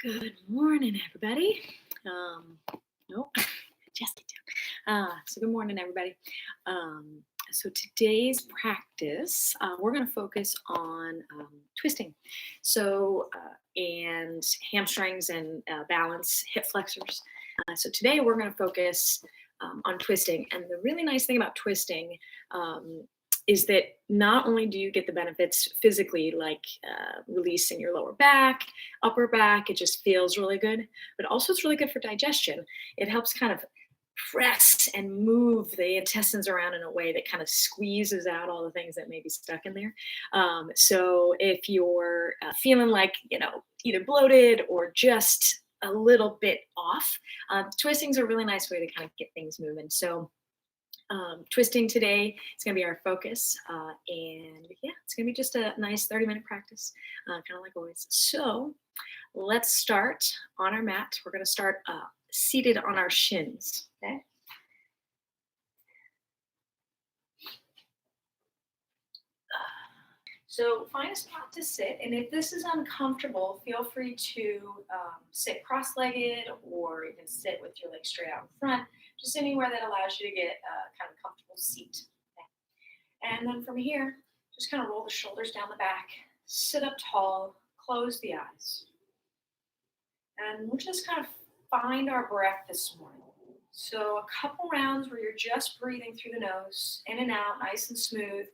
Good morning, everybody. Nope, just get down. So good morning, everybody. So today's practice, we're going to focus on twisting, and hamstrings and balance, hip flexors. So today we're going to focus on twisting, and the really nice thing about twisting. Is that not only do you get the benefits physically, like releasing your lower back, upper back, it just feels really good, but also it's really good for digestion. It helps kind of press and move the intestines around in a way that kind of squeezes out all the things that may be stuck in there. So if you're feeling like, either bloated or just a little bit off, twisting's a really nice way to kind of get things moving. So twisting today is going to be our focus. And yeah, it's going to be just a nice 30-minute practice, kind of like always. So let's start on our mat. We're going to start seated on our shins. Okay. So find a spot to sit. And if this is uncomfortable, feel free to sit cross-legged, or you can sit with your legs straight out in front, just anywhere that allows you to get a kind of comfortable seat. Okay. And then from here, just kind of roll the shoulders down the back, sit up tall, close the eyes. And we'll just kind of find our breath this morning. So a couple rounds where you're just breathing through the nose, in and out, nice and smooth.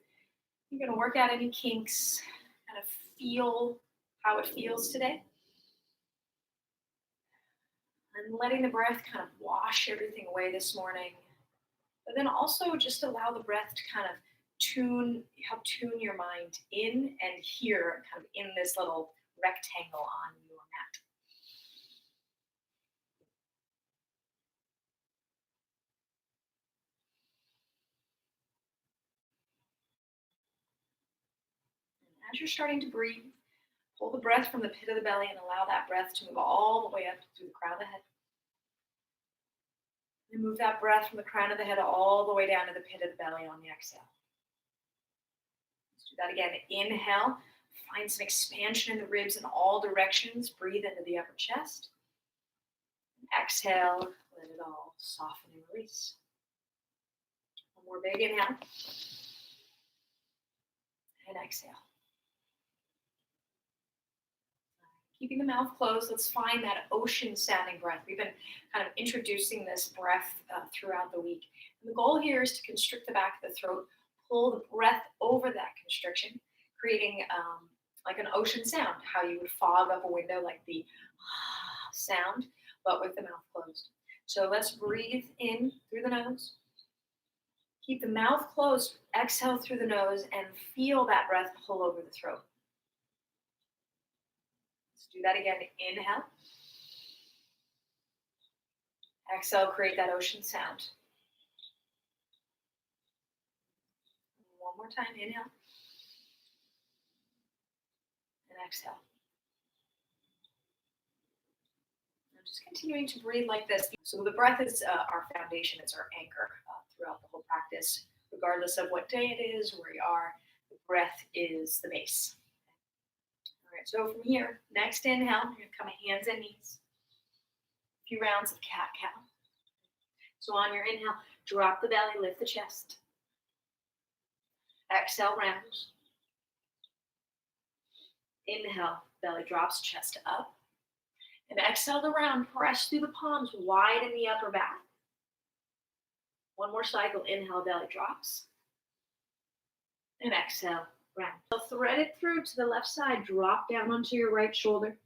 You're going to work out any kinks, kind of feel how it feels today. And letting the breath kind of wash everything away this morning. But then also just allow the breath to kind of help tune your mind in and here, kind of in this little rectangle on your mat. And as you're starting to breathe, pull the breath from the pit of the belly and allow that breath to move all the way up through the crown of the head. And move that breath from the crown of the head all the way down to the pit of the belly on the exhale. Let's do that again. Inhale, find some expansion in the ribs in all directions. Breathe into the upper chest. Exhale, let it all soften and release. One more big inhale. And exhale. Keeping the mouth closed, let's find that ocean-sounding breath. We've been kind of introducing this breath throughout the week. And the goal here is to constrict the back of the throat, pull the breath over that constriction, creating like an ocean sound, how you would fog up a window, like the sound, but with the mouth closed. So let's breathe in through the nose. Keep the mouth closed, exhale through the nose, and feel that breath pull over the throat. Let's do that again. Inhale. Exhale, create that ocean sound. One more time. Inhale. And exhale. Now just continuing to breathe like this. So the breath is our foundation. It's our anchor throughout the whole practice. Regardless of what day it is, where you are, the breath is the base. All right, so from here, next inhale, you're going to come hands and knees. A few rounds of cat-cow. So on your inhale, drop the belly, lift the chest. Exhale, round. Inhale, belly drops, chest up. And exhale to round, press through the palms, widen the upper back. One more cycle, inhale, belly drops. And exhale, round. So thread it through to the left side, drop down onto your right shoulder.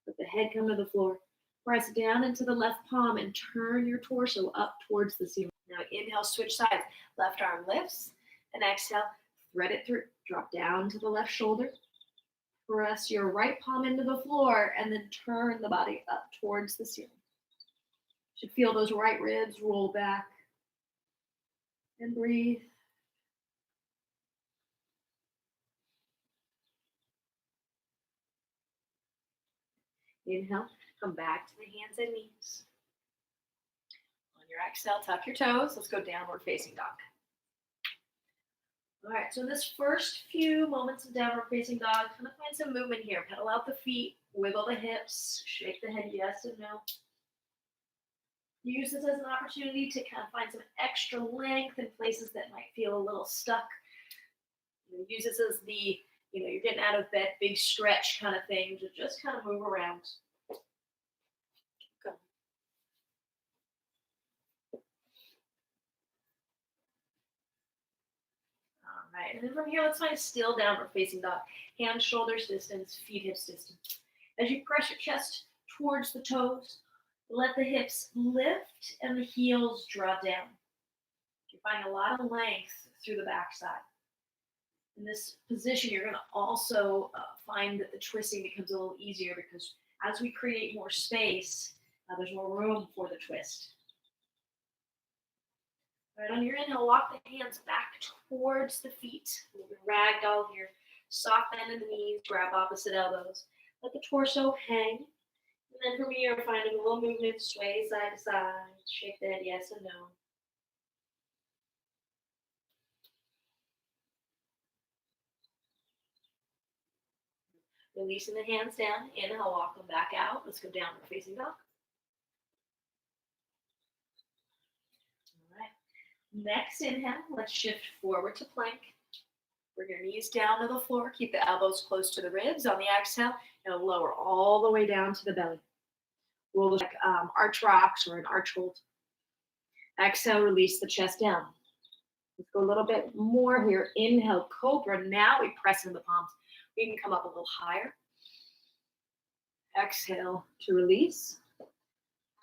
Let the head come to the floor. Press down into the left palm and turn your torso up towards the ceiling. Now inhale, switch sides. Left arm lifts, and exhale, thread it through. Drop down to the left shoulder. Press your right palm into the floor, and then turn the body up towards the ceiling. You should feel those right ribs roll back. And breathe. Inhale, come back to the hands and knees. On your exhale, tuck your toes. Let's go downward facing dog. All right, so this first few moments of downward facing dog, kind of find some movement here. Pedal out the feet, wiggle the hips, shake the head yes and no. Use this as an opportunity to kind of find some extra length in places that might feel a little stuck. Use this as the, you're getting out of bed, big stretch kind of thing to just kind of move around. Go. All right, and then from here, let's find a still downward facing dog. Hands, shoulders distance, feet, hips distance. As you press your chest towards the toes, let the hips lift and the heels drop down. You're finding a lot of length through the backside. In this position, you're going to also find that the twisting becomes a little easier because as we create more space, there's more room for the twist. All right, on your inhale, walk the hands back towards the feet. Ragdoll here. Soft bend in the knees, grab opposite elbows. Let the torso hang. And then from here, finding a little movement, sway side to side, shake the head yes and no. Releasing the hands down. Inhale, walk them back out. Let's go downward facing dog. All right. Next inhale, let's shift forward to plank. Bring your knees down to the floor. Keep the elbows close to the ribs. On the exhale, and lower all the way down to the belly. Roll like arch rocks or an arch hold. Exhale, release the chest down. Let's go a little bit more here. Inhale, cobra. Now we press into the palms. We can come up a little higher. Exhale to release.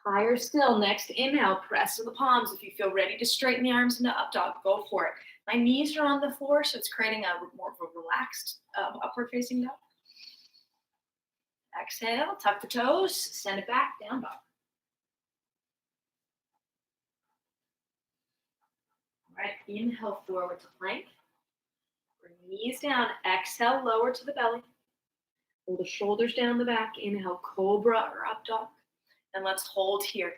Higher still. Next inhale, press to the palms. If you feel ready to straighten the arms into up dog, go for it. My knees are on the floor, so it's creating a more of a relaxed upward facing dog. Exhale, tuck the toes, send it back, down dog. All right, inhale forward to plank. Bring knees down, exhale, lower to the belly. Pull the shoulders down the back, inhale, cobra or up dog. And let's hold here.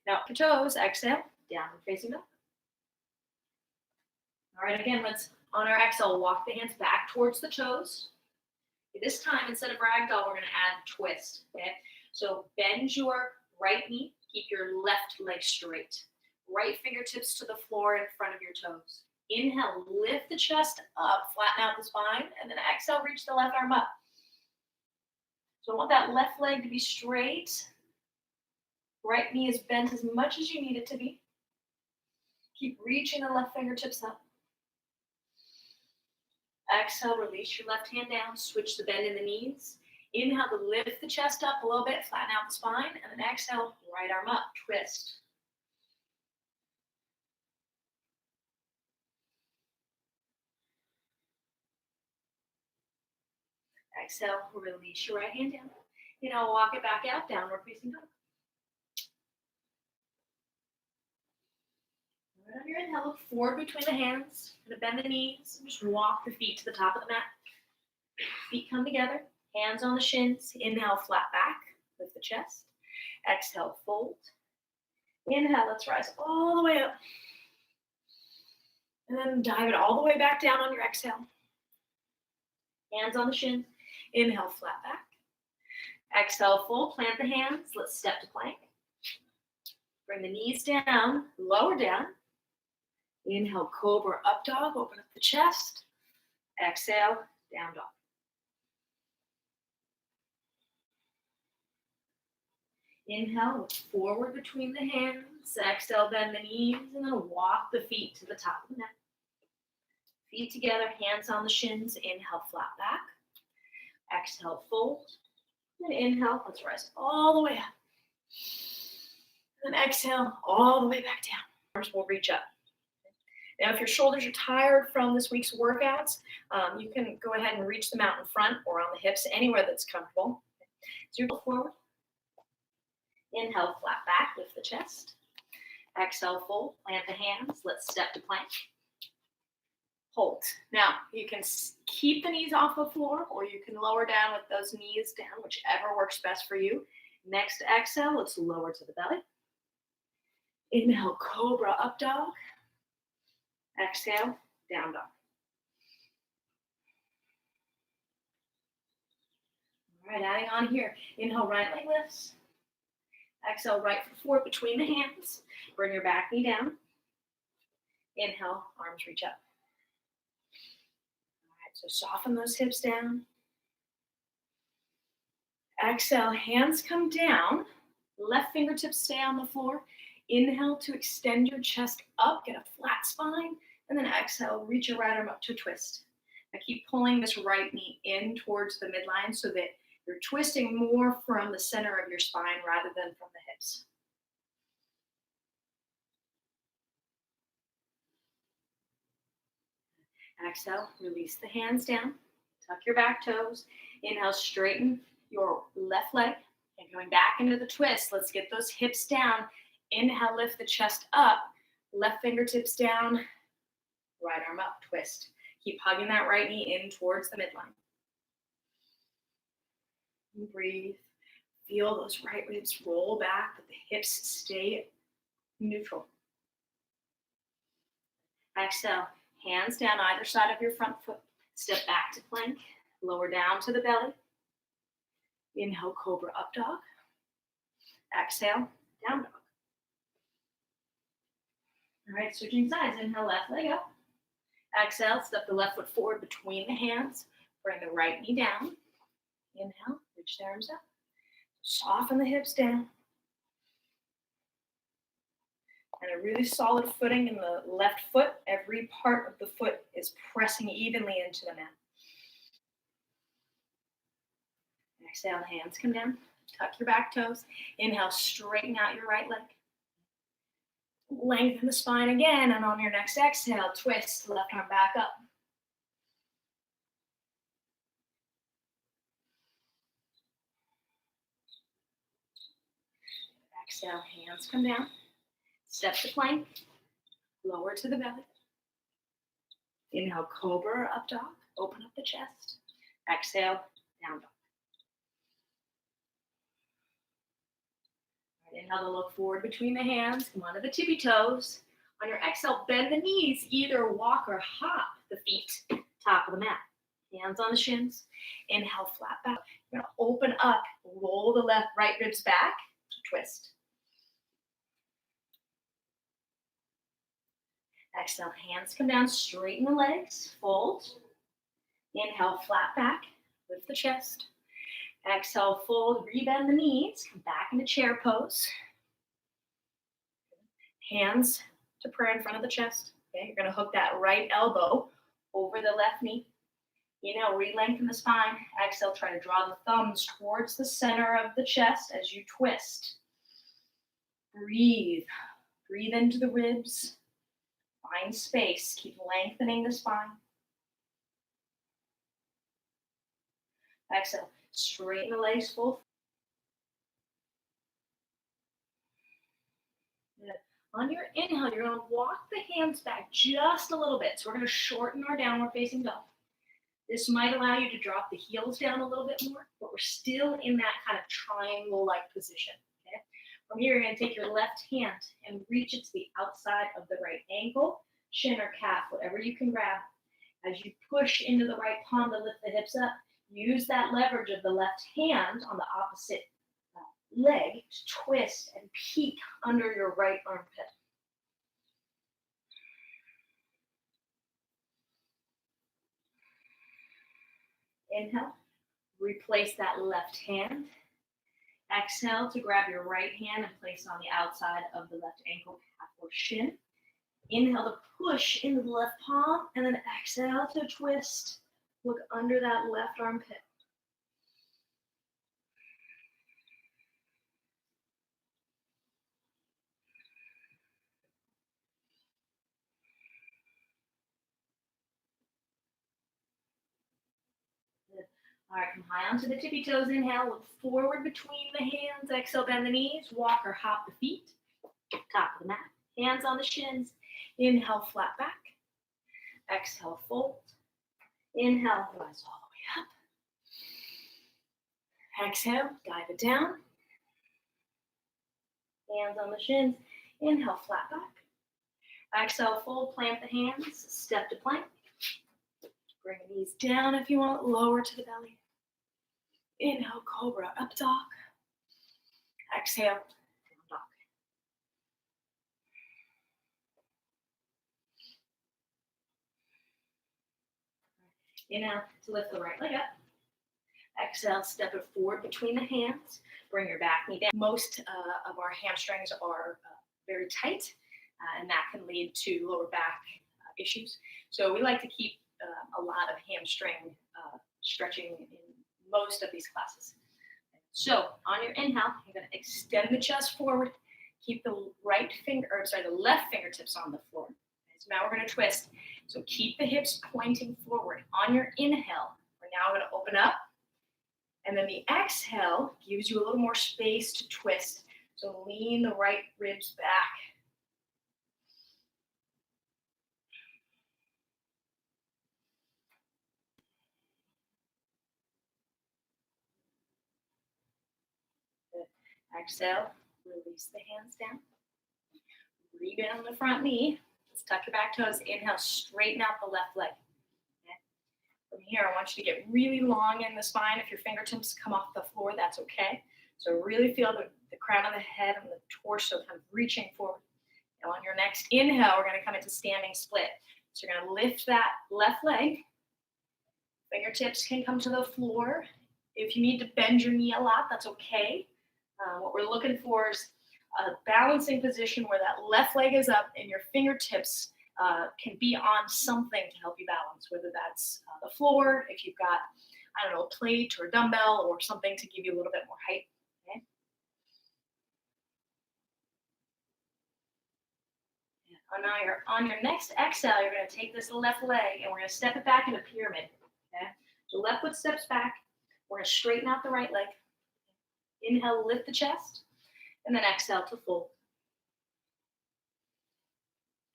Now, the toes, exhale, downward facing dog. All right, again, let's, on our exhale, walk the hands back towards the toes. This time, instead of ragdoll, we're going to add twist, okay? So bend your right knee, keep your left leg straight. Right fingertips to the floor in front of your toes. Inhale, lift the chest up, flatten out the spine, and then exhale, reach the left arm up. So I want that left leg to be straight. Right knee is bent as much as you need it to be. Keep reaching the left fingertips up. Exhale, release your left hand down, switch the bend in the knees. Inhale to lift the chest up a little bit, flatten out the spine, and then exhale, right arm up, twist. Exhale, release your right hand down. Walk it back out, downward facing dog. On your inhale, look forward between the hands. Gonna bend the knees and just walk the feet to the top of the mat. Feet come together, hands on the shins. Inhale, flat back, lift the chest. Exhale, fold. Inhale, let's rise all the way up. And then dive it all the way back down on your exhale. Hands on the shins. Inhale, flat back. Exhale, fold, plant the hands. Let's step to plank. Bring the knees down, lower down. Inhale, cobra, up dog, open up the chest. Exhale, down dog. Inhale, look forward between the hands. Exhale, bend the knees, and then walk the feet to the top of the mat. Feet together, hands on the shins. Inhale, flat back. Exhale, fold. And inhale, let's rise all the way up. And then exhale, all the way back down. Arms will reach up. Now, if your shoulders are tired from this week's workouts, you can go ahead and reach them out in front or on the hips, anywhere that's comfortable. So you go forward. Inhale, flat back, lift the chest. Exhale, fold, plant the hands. Let's step to plank. Hold. Now, you can keep the knees off the floor, or you can lower down with those knees down, whichever works best for you. Next exhale, let's lower to the belly. Inhale, cobra, up dog. Exhale, down dog. All right, adding on here. Inhale, right leg lifts. Exhale, right foot forward between the hands. Bring your back knee down. Inhale, arms reach up. All right, so soften those hips down. Exhale, hands come down. Left fingertips stay on the floor. Inhale to extend your chest up, get a flat spine. And then exhale, reach your right arm up to a twist. Now keep pulling this right knee in towards the midline so that you're twisting more from the center of your spine rather than from the hips. Exhale, release the hands down. Tuck your back toes. Inhale, straighten your left leg. And going back into the twist, let's get those hips down. Inhale, lift the chest up. Left fingertips down. Right arm up, twist. Keep hugging that right knee in towards the midline. And breathe. Feel those right ribs roll back, but the hips stay neutral. Exhale, hands down either side of your front foot. Step back to plank. Lower down to the belly. Inhale, cobra up dog. Exhale, down dog. All right, switching sides. Inhale, left leg up. Exhale, step the left foot forward between the hands. Bring the right knee down. Inhale, reach the arms up. Soften the hips down. And a really solid footing in the left foot. Every part of the foot is pressing evenly into the mat. Exhale, hands come down. Tuck your back toes. Inhale, straighten out your right leg. Lengthen the spine again, and on your next exhale, twist left arm back up. Exhale, hands come down. Step to plank. Lower to the belly. Inhale, cobra up dog. Open up the chest. Exhale, down dog. Inhale to look forward between the hands. Come onto the tippy toes. On your exhale, bend the knees. Either walk or hop the feet. Top of the mat. Hands on the shins. Inhale, flat back. You're going to open up. Roll the right ribs back. Twist. Exhale, hands come down. Straighten the legs. Fold. Inhale, flat back. Lift the chest. Exhale, fold, rebend the knees, come back into chair pose. Hands to prayer in front of the chest. Okay, you're gonna hook that right elbow over the left knee. Inhale, re-lengthen the spine. Exhale, try to draw the thumbs towards the center of the chest as you twist. Breathe. Breathe into the ribs. Find space. Keep lengthening the spine. Exhale. Straighten the legs full. On your inhale, you're going to walk the hands back just a little bit. So we're going to shorten our downward facing dog. This might allow you to drop the heels down a little bit more, but we're still in that kind of triangle-like position. Okay? From here, you're going to take your left hand and reach it to the outside of the right ankle, shin or calf, whatever you can grab. As you push into the right palm to lift the hips up, use that leverage of the left hand on the opposite leg to twist and peek under your right armpit. Inhale, replace that left hand. Exhale to grab your right hand and place it on the outside of the left ankle, calf, or shin. Inhale to push into the left palm, and then exhale to twist. Look under that left armpit. Good. All right, come high onto the tippy toes. Inhale, look forward between the hands. Exhale, bend the knees. Walk or hop the feet. Top of the mat. Hands on the shins. Inhale, flat back. Exhale, fold. Inhale, rise all the way up. Exhale, dive it down. Hands on the shins. Inhale, flat back. Exhale, fold, plant the hands. Step to plank. Bring the knees down if you want. Lower to the belly. Inhale, cobra, up dog. Exhale, down dog. Inhale to lift the right leg up. Exhale, step it forward between the hands. Bring your back knee down. Most of our hamstrings are very tight, and that can lead to lower back issues. So we like to keep a lot of hamstring stretching in most of these classes. So on your inhale, you're going to extend the chest forward. Keep the the left fingertips on the floor. So now we're going to twist. So keep the hips pointing forward. On your inhale, we're now going to open up. And then the exhale gives you a little more space to twist. So lean the right ribs back. Good. Exhale, release the hands down. Rebound the front knee. Let's tuck your back toes. Inhale, straighten out the left leg. Okay. From here, I want you to get really long in the spine. If your fingertips come off the floor, that's okay. So really feel the crown of the head and the torso kind of reaching forward. Now on your next inhale, we're going to come into standing split. So you're going to lift that left leg. Fingertips can come to the floor. If you need to bend your knee a lot, that's okay. What we're looking for is a balancing position where that left leg is up and your fingertips can be on something to help you balance, whether that's the floor, if you've got, I don't know, a plate or a dumbbell or something to give you a little bit more height. Okay? On your next exhale, you're going to take this left leg and we're going to step it back into pyramid. Okay? So left foot steps back. We're going to straighten out the right leg. Inhale, lift the chest. And then exhale to fold.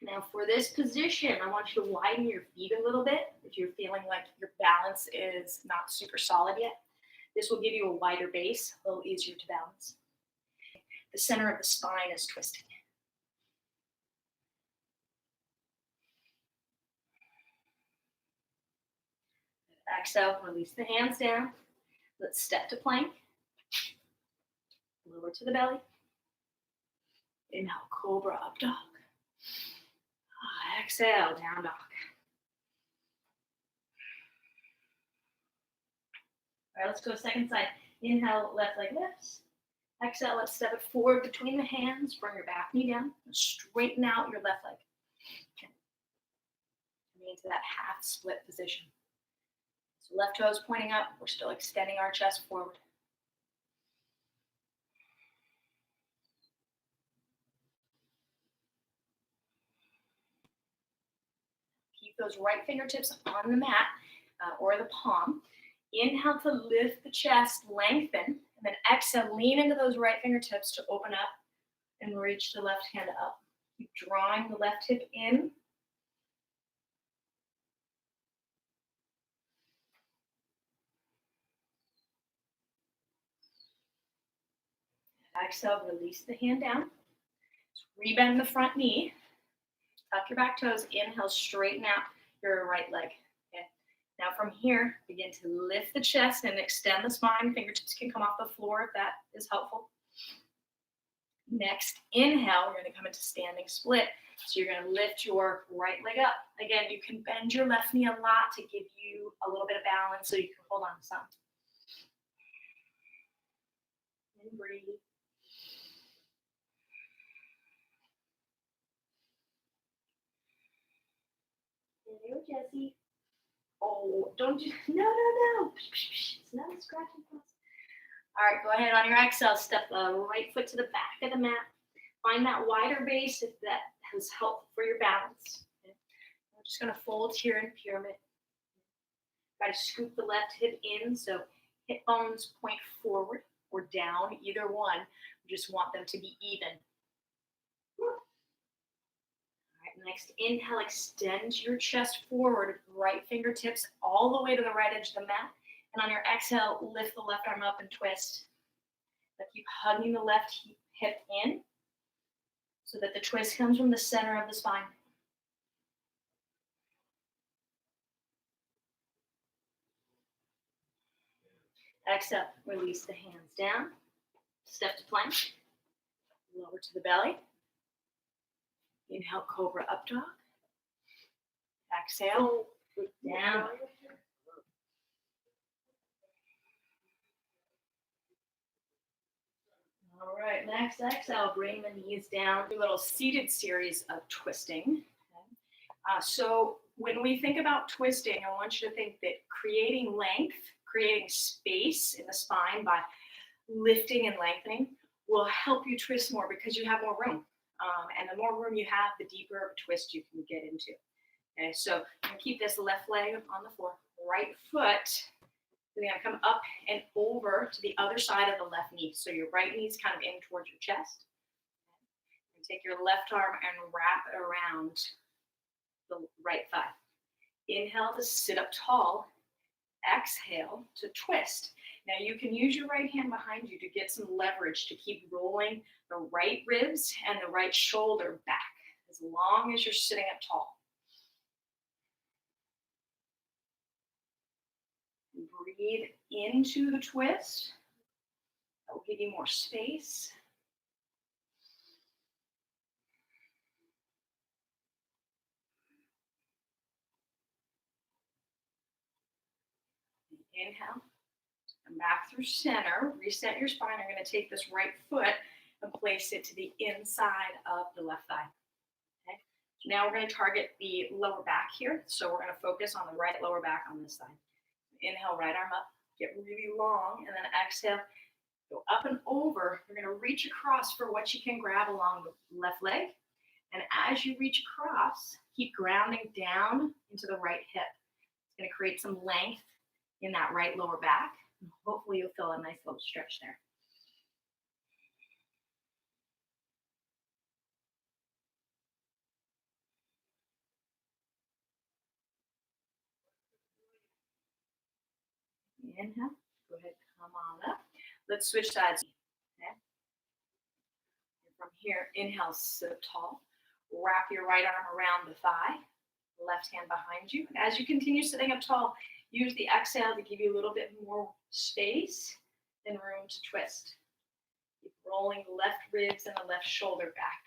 Now for this position, I want you to widen your feet a little bit if you're feeling like your balance is not super solid yet. This will give you a wider base, a little easier to balance. The center of the spine is twisting. Exhale, release the hands down. Let's step to plank. Lower to the belly. Inhale, cobra, up dog. Exhale, down dog. All right, let's go second side. Inhale, left leg lifts. Exhale, let's step it forward between the hands. Bring your back knee down. Straighten out your left leg. Okay. Coming into that half split position. So left toes pointing up. We're still extending our chest forward. Keep those right fingertips on the mat or the palm. Inhale to lift the chest, lengthen, and then exhale, lean into those right fingertips to open up and reach the left hand up. Keep drawing the left hip in. Exhale, release the hand down. Rebend the front knee. Tuck your back toes. Inhale, straighten out your right leg. Okay. Now from here, begin to lift the chest and extend the spine. Fingertips can come off the floor if that is helpful. Next, inhale, we're going to come into standing split. So you're going to lift your right leg up. Again, you can bend your left knee a lot to give you a little bit of balance so you can hold on to some. And breathe. Hello, Jessie. Oh, don't you? No. It's not a scratching process. All right, go ahead on your exhale. Step the right foot to the back of the mat. Find that wider base if that has helped for your balance. Okay. I'm just going to fold here in pyramid. Try to scoop the left hip in so hip bones point forward or down, either one. We just want them to be even. Next, inhale, extend your chest forward, right fingertips all the way to the right edge of the mat. And on your exhale, lift the left arm up and twist. But keep hugging the left hip in so that the twist comes from the center of the spine. Exhale, release the hands down. Step to plank. Lower to the belly. Inhale, cobra up dog. Exhale, down. All right, next exhale, bring the knees down. A little seated series of twisting. So when we think about twisting, I want you to think that creating length, creating space in the spine by lifting and lengthening will help you twist more because you have more room. And the more room you have, the deeper of a twist you can get into. Okay, so I'm gonna keep this left leg on the floor, right foot. We're gonna come up and over to the other side of the left knee. So your right knee's kind of in towards your chest. And take your left arm and wrap it around the right thigh. Inhale to sit up tall. Exhale to twist. Now you can use your right hand behind you to get some leverage to keep rolling the right ribs and the right shoulder back as long as you're sitting up tall. Breathe into the twist. That will give you more space. Inhale. Come back through center. Reset your spine. I'm going to take this right foot and place it to the inside of the left thigh. Okay. So now we're going to target the lower back here. So we're going to focus on the right lower back on this side. Inhale, right arm up. Get really long. And then exhale. Go up and over. You're going to reach across for what you can grab along the left leg. And as you reach across, keep grounding down into the right hip. It's going to create some length in that right lower back. And hopefully you'll feel a nice little stretch there. Inhale. Go ahead, come on up. Let's switch sides. Okay. From here, inhale, sit up tall. Wrap your right arm around the thigh. Left hand behind you. And as you continue sitting up tall, use the exhale to give you a little bit more space and room to twist. Keep rolling the left ribs and the left shoulder back.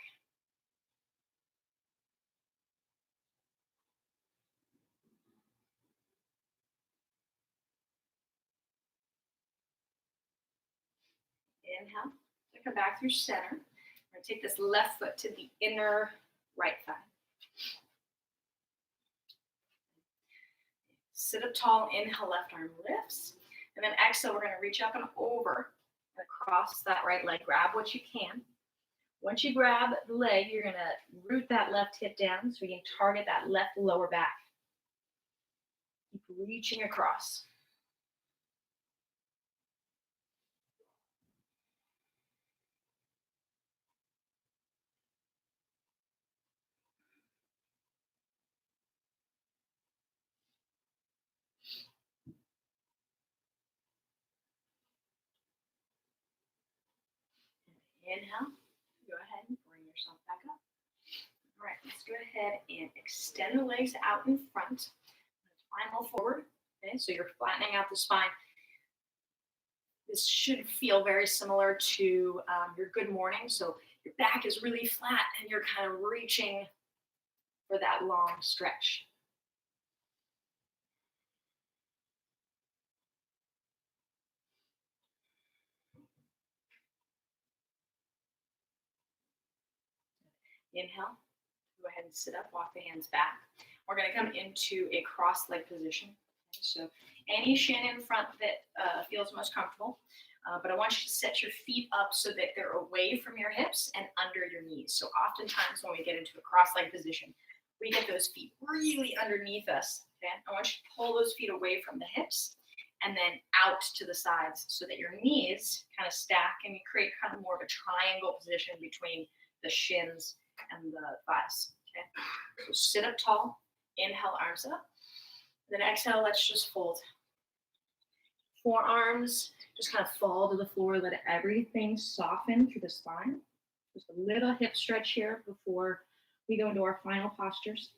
Inhale. So come back through center. We're going to take this left foot to the inner right thigh. Sit up tall, inhale, left arm lifts. And then exhale, we're going to reach up and over and across that right leg. Grab what you can. Once you grab the leg, you're going to root that left hip down so you can target that left lower back. Keep reaching across. Inhale. Go ahead and bring yourself back up. All right, let's go ahead and extend the legs out in front. Spinal forward. Okay, so you're flattening out the spine. This should feel very similar to your good morning. So your back is really flat and you're kind of reaching for that long stretch. Inhale. Go ahead and sit up, walk the hands back. We're going to come into a cross leg position. Okay, so any shin in front that feels most comfortable. But I want you to set your feet up so that they're away from your hips and under your knees. So oftentimes when we get into a cross leg position, we get those feet really underneath us. Okay? I want you to pull those feet away from the hips and then out to the sides so that your knees kind of stack and you create kind of more of a triangle position between the shins and the thighs. Okay, so sit up tall, inhale, arms up. Then exhale, let's just fold. Forearms just kind of fall to the floor, let everything soften through the spine. Just a little hip stretch here before we go into our final postures.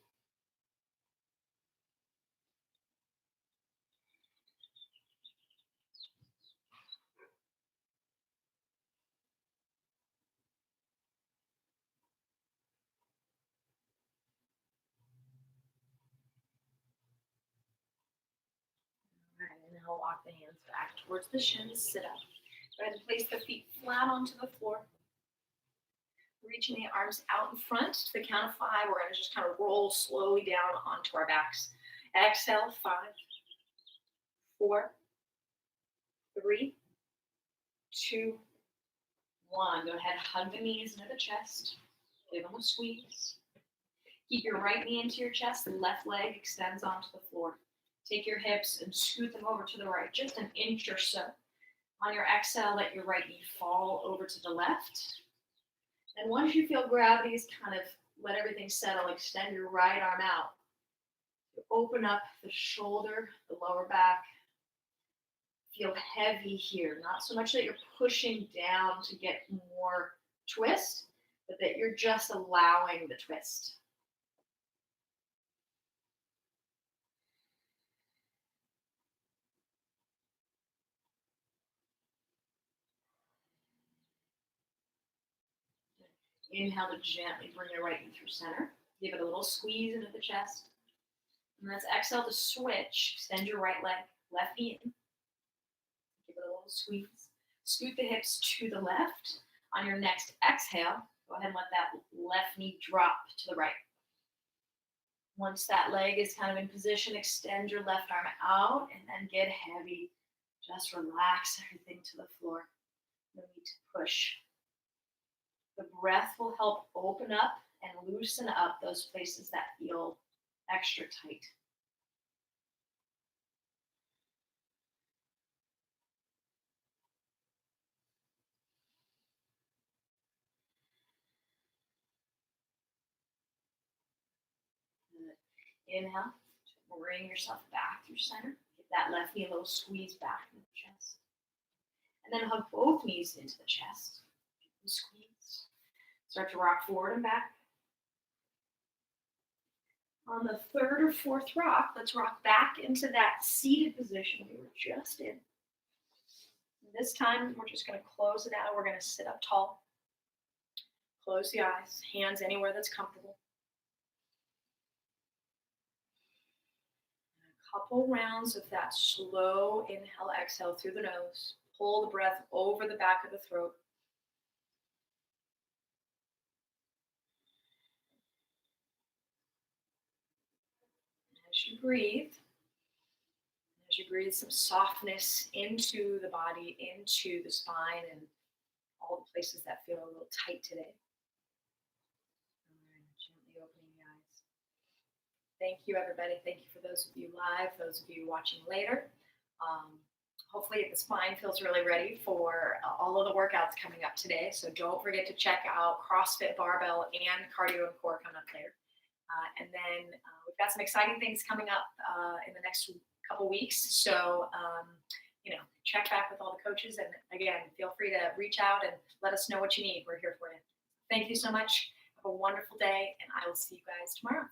Inhale, walk the hands back towards the shins, sit up. Go ahead and place the feet flat onto the floor. Reaching the arms out in front to the count of 5. We're going to just kind of roll slowly down onto our backs. Exhale, 5, 4, 3, 2, 1. Go ahead, hug the knees into the chest. Give them a squeeze. Keep your right knee into your chest. The left leg extends onto the floor. Take your hips and scoot them over to the right, just an inch or so. On your exhale, let your right knee fall over to the left. And once you feel gravity is kind of let everything settle, extend your right arm out. Open up the shoulder, the lower back. Feel heavy here. Not so much that you're pushing down to get more twist, but that you're just allowing the twist. Inhale to gently bring your right knee through center. Give it a little squeeze into the chest. And let's exhale to switch. Extend your right leg, left knee in. Give it a little squeeze. Scoot the hips to the left. On your next exhale, go ahead and let that left knee drop to the right. Once that leg is kind of in position, extend your left arm out and then get heavy. Just relax everything to the floor. No need to push. The breath will help open up and loosen up those places that feel extra tight. Inhale, bring yourself back through center. Give that left knee a little squeeze back into the chest. And then hug both knees into the chest. Squeeze. Start to rock forward and back. On the third or fourth rock, let's rock back into that seated position we were just in. This time, we're just going to close it out. We're going to sit up tall. Close the eyes, hands anywhere that's comfortable. A couple rounds of that slow inhale, exhale through the nose. Pull the breath over the back of the throat. As you breathe some softness into the body, into the spine, and all the places that feel a little tight today. And gently opening the eyes. Thank you, everybody. Thank you for those of you live, those of you watching later. Hopefully the spine feels really ready for all of the workouts coming up today. So don't forget to check out CrossFit Barbell and Cardio and Core coming up later. And then we've got some exciting things coming up in the next couple weeks. So, check back with all the coaches. And again, feel free to reach out and let us know what you need. We're here for you. Thank you so much. Have a wonderful day, and I will see you guys tomorrow.